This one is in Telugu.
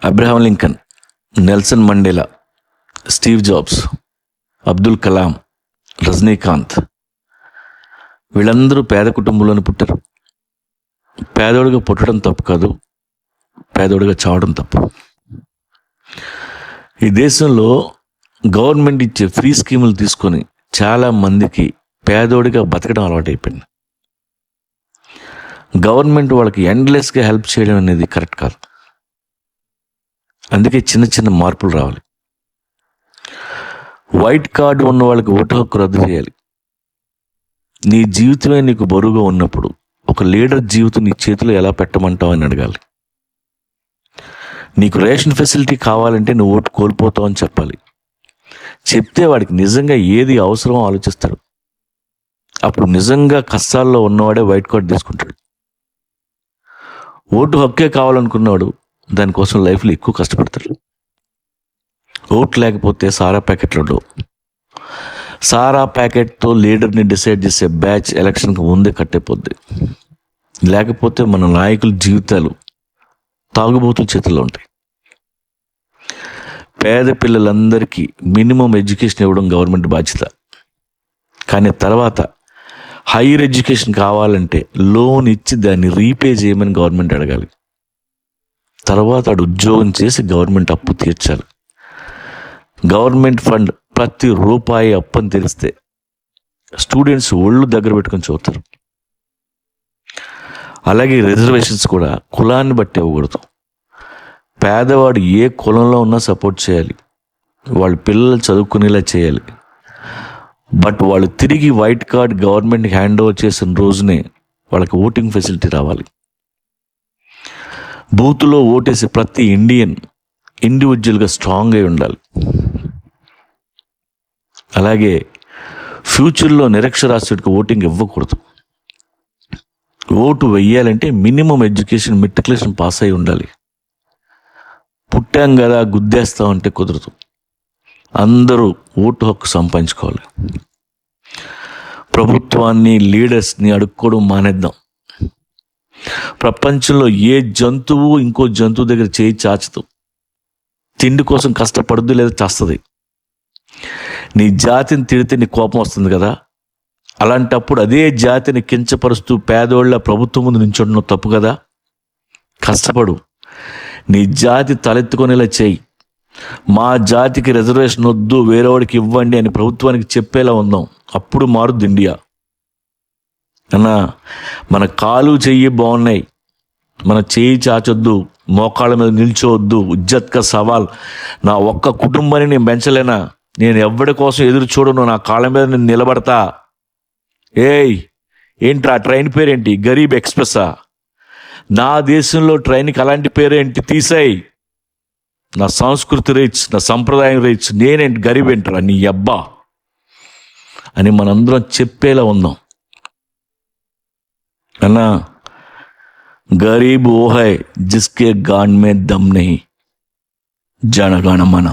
Abraham Lincoln, Nelson Mandela, Steve jobs, Abdul Kalam, Rajinikanth, వీళ్ళందరూ పేద కుటుంబంలోనే పుట్టారు. పేదోడిగా పుట్టడం తప్పు కాదు, పేదోడిగా చావడం తప్పు. ఈ దేశంలో గవర్నమెంట్ ఇచ్చే ఫ్రీ స్కీములు తీసుకొని చాలా మందికి పేదోడిగా బతకడం అలవాటైపోయింది. గవర్నమెంట్ వాళ్ళకి ఎండ్లెస్గా హెల్ప్ చేయడం అనేది కరెక్ట్ కాదు. అందుకే చిన్న చిన్న మార్పులు రావాలి. వైట్ కార్డు ఉన్న వాళ్ళకి ఓటు హక్కు రద్దు చేయాలి. నీ జీవితమే నీకు బరువుగా ఉన్నప్పుడు ఒక లీడర్ జీవితం నీ చేతిలో ఎలా పెట్టమంటావు అని అడగాలి. నీకు రేషన్ ఫెసిలిటీ కావాలంటే నువ్వు ఓటు కోల్పోతావు అని చెప్పాలి. చెప్తే వాడికి నిజంగా ఏది అవసరమో ఆలోచిస్తాడు. అప్పుడు నిజంగా కష్టాల్లో ఉన్నవాడే వైట్ కార్డు తీసుకుంటాడు. ఓటు హక్కే కావాలనుకున్నాడు దానికోసం లైఫ్లో ఎక్కువ కష్టపడతాడు. ఓటు లేకపోతే సారా ప్యాకెట్లు ఉండవు. సారా ప్యాకెట్తో లీడర్ని డిసైడ్ చేసే బ్యాచ్ ఎలక్షన్కి ముందే కట్టేపోద్ది. లేకపోతే మన నాయకుల జీవితాలు తాగుబోతుల చేతుల్లో ఉంటాయి. పేద పిల్లలందరికీ మినిమం ఎడ్యుకేషన్ ఇవ్వడం గవర్నమెంట్ బాధ్యత. కానీ తర్వాత హైయర్ ఎడ్యుకేషన్ కావాలంటే లోన్ ఇచ్చి దాన్ని రీపే చేయమని గవర్నమెంట్ అడగాలి. తర్వాత వాడు ఉద్యోగం చేసి గవర్నమెంట్ అప్పు తీర్చాలి. గవర్నమెంట్ ఫండ్ ప్రతి రూపాయి అప్పని తెలిస్తే స్టూడెంట్స్ ఒళ్ళు దగ్గర పెట్టుకొని చదువుతారు. అలాగే రిజర్వేషన్స్ కూడా కులాన్ని బట్టి ఇవ్వకూడదు. పేదవాడు ఏ కులంలో ఉన్నా సపోర్ట్ చేయాలి. వాళ్ళ పిల్లలు చదువుకునేలా చేయాలి. బట్ వాళ్ళు తిరిగి వైట్ కార్డ్ గవర్నమెంట్కి హ్యాండ్ ఓవర్ చేసిన రోజునే వాళ్ళకి ఓటింగ్ ఫెసిలిటీ రావాలి. బూత్లో ఓటేసి ప్రతి ఇండియన్ ఇండివిజువల్గా స్ట్రాంగ్ అయి ఉండాలి. అలాగే ఫ్యూచర్లో నిరక్షరాస్యుడికి ఓటింగ్ ఇవ్వకూడదు. ఓటు వెయ్యాలంటే మినిమం ఎడ్యుకేషన్ మెట్రికులేషన్ పాస్ అయి ఉండాలి. పుట్టాం కదా గుద్దేస్తామంటే కుదరదు. అందరూ ఓటు హక్కు సంపాదించుకోవాలి. ప్రభుత్వాన్ని లీడర్స్ని అడుక్కోవడం మానేద్దాం. ప్రపంచంలో ఏ జంతువు ఇంకో జంతువు దగ్గర చేయి చాచదు. తిండి కోసం కష్టపడద్దు లేదా చేస్తుంది. నీ జాతిని తిడితే నీ కోపం వస్తుంది కదా, అలాంటప్పుడు అదే జాతిని కించపరుస్తూ పేదోళ్ళ ప్రభుత్వం ముందు నించుండడం తప్పు కదా. కష్టపడు, నీ జాతి తలెత్తుకునేలా చేయి. మా జాతికి రిజర్వేషన్ వద్దు, వేరేవాడికి ఇవ్వండి అని ప్రభుత్వానికి చెప్పేలా ఉందాం. అప్పుడు మారుద్ది ఇండియా. అన్నా, మన కాలు చెయ్యి బాగున్నాయి, మన చేయి చాచొద్దు, మోకాళ్ళ మీద నిల్చోవద్దు. ఇజ్జత్కా సవాల్. నా ఒక్క కుటుంబాన్ని నేను పెంచలేనా? నేను ఎవరి కోసం ఎదురు చూడను, నా కాళ్ళ మీద నేను నిలబడతా. ఏంట్రా ట్రైన్ పేరేంటి? గరీబ్ ఎక్స్ప్రెస్సా? నా దేశంలో ట్రైన్కి అలాంటి పేరేంటి? తీసేయి. నా సంస్కృతి రీచ్, నా సంప్రదాయం రీచ్, నేనేంటి గరీబ్ ఏంట్రా నీ అబ్బా అని మనందరం చెప్పేలా ఉందాం. అన్నా, गरीब वो है जिसके गान में दम नहीं, जनगण मन।